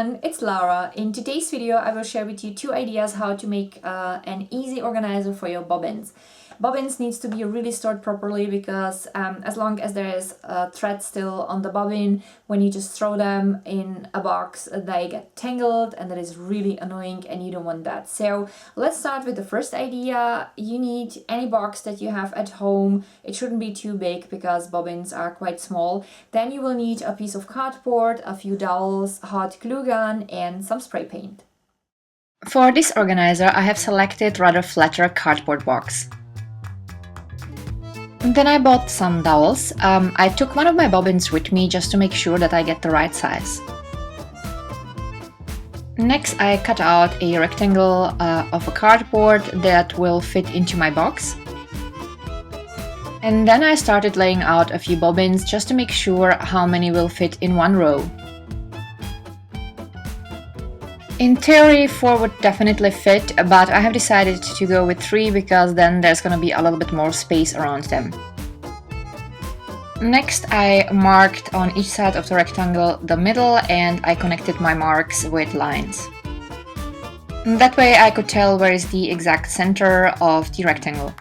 everyone, it's Lara. In today's video I will share with you 2 ideas how to make an easy organizer for your bobbins. Bobbins needs to be really stored properly because as long as there is a thread still on the bobbin, when you just throw them in a box, they get tangled and that is really annoying and you don't want that. So let's start with the first idea. You need any box that you have at home. It shouldn't be too big because bobbins are quite small. Then you will need a piece of cardboard, a few dowels, hot glue gun and some spray paint. For this organizer I have selected rather flatter cardboard box. Then I bought some dowels. I took one of my bobbins with me just to make sure that I get the right size. Next I cut out a rectangle of a cardboard that will fit into my box. And then I started laying out a few bobbins just to make sure how many will fit in one row. In theory 4 would definitely fit, but I have decided to go with 3 because then there's gonna be a little bit more space around them. Next I marked on each side of the rectangle the middle and I connected my marks with lines. That way I could tell where is the exact center of the rectangle.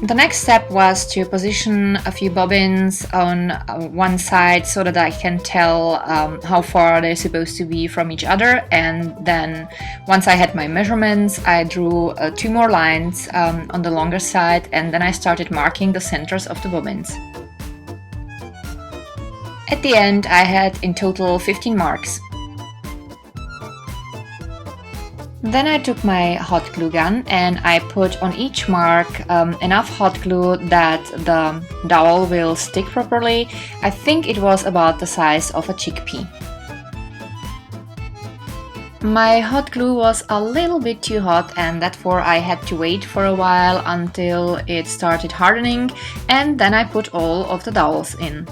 The next step was to position a few bobbins on one side so that I can tell how far they're supposed to be from each other, and then once I had my measurements I drew 2 more lines on the longer side and then I started marking the centers of the bobbins. At the end I had in total 15 marks. Then I took my hot glue gun and I put on each mark enough hot glue that the dowel will stick properly. I think it was about the size of a chickpea. My hot glue was a little bit too hot and therefore I had to wait for a while until it started hardening, and then I put all of the dowels in.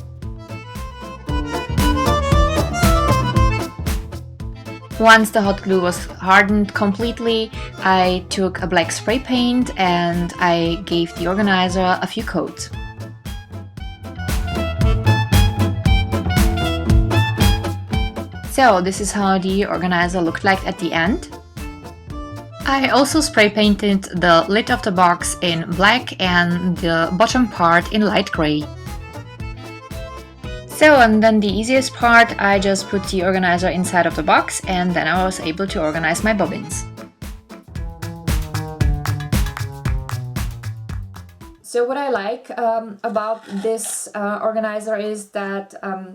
Once the hot glue was hardened completely, I took a black spray paint and I gave the organizer a few coats. So this is how the organizer looked like at the end. I also spray painted the lid of the box in black and the bottom part in light gray. So, and then the easiest part, I just put the organizer inside of the box and then I was able to organize my bobbins. So what I like about this organizer is that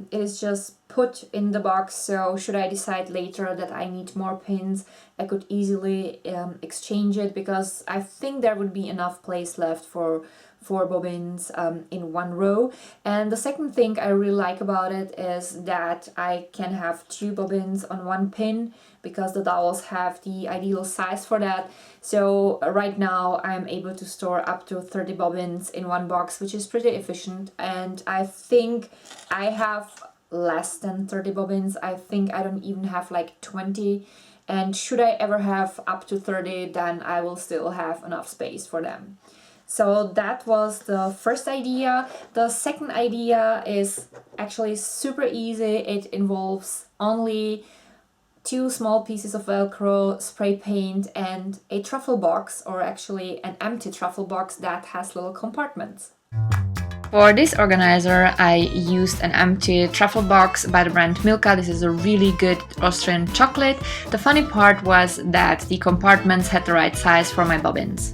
it is just put in the box, so should I decide later that I need more pins, I could easily exchange it because I think there would be enough place left for 4 bobbins in one row. And the second thing I really like about it is that I can have 2 bobbins on one pin because the dowels have the ideal size for that. So right now I'm able to store up to 30 bobbins in one box, which is pretty efficient, and I think I have less than 30 bobbins. I think I don't even have like 20, and should I ever have up to 30 then I will still have enough space for them. So that was the first idea. The second idea is actually super easy. It involves only 2 small pieces of velcro, spray paint and a truffle box, or actually an empty truffle box that has little compartments. For this organizer I used an empty truffle box by the brand Milka. This is a really good Austrian chocolate. The funny part was that the compartments had the right size for my bobbins.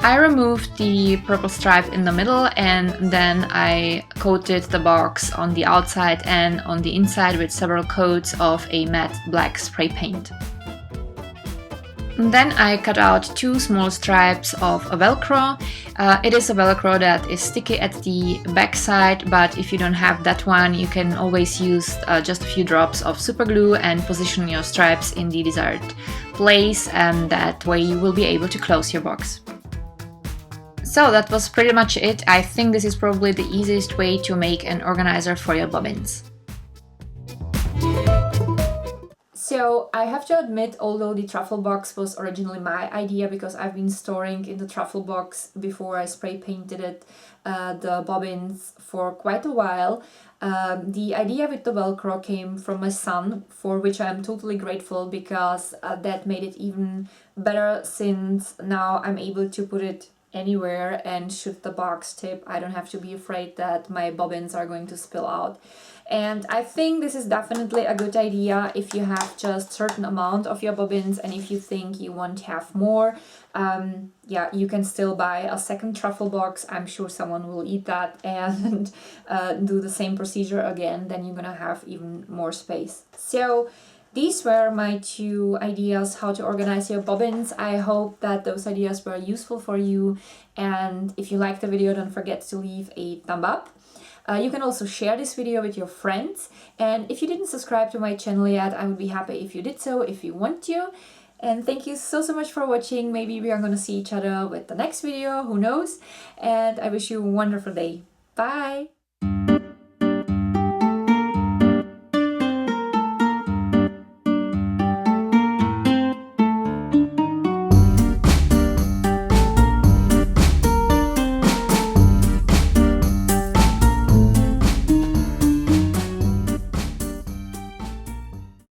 I removed the purple stripe in the middle and then I coated the box on the outside and on the inside with several coats of a matte black spray paint. Then I cut out 2 small stripes of a velcro. It is a velcro that is sticky at the back side, but if you don't have that one you can always use just a few drops of super glue and position your stripes in the desired place, and that way you will be able to close your box. So that was pretty much it. I think this is probably the easiest way to make an organizer for your bobbins. So So I have to admit, although the truffle box was originally my idea because I've been storing in the truffle box before I spray painted it, the bobbins for quite a while, the idea with the velcro came from my son, for which I am totally grateful, because that made it even better, since now I'm able to put it anywhere, and should the box tip, I don't have to be afraid that my bobbins are going to spill out. And I think this is definitely a good idea if you have just certain amount of your bobbins, and if you think you want to have more, yeah, you can still buy a second truffle box. I'm sure someone will eat that and do the same procedure again, then you're gonna have even more space. So these were my 2 ideas how to organize your bobbins. I hope that those ideas were useful for you, and if you liked the video, don't forget to leave a thumb up. You can also share this video with your friends, and if you didn't subscribe to my channel yet, I would be happy if you did so, if you want to. And thank you so much for watching. Maybe we are gonna see each other with the next video, who knows? And I wish you a wonderful day. Bye!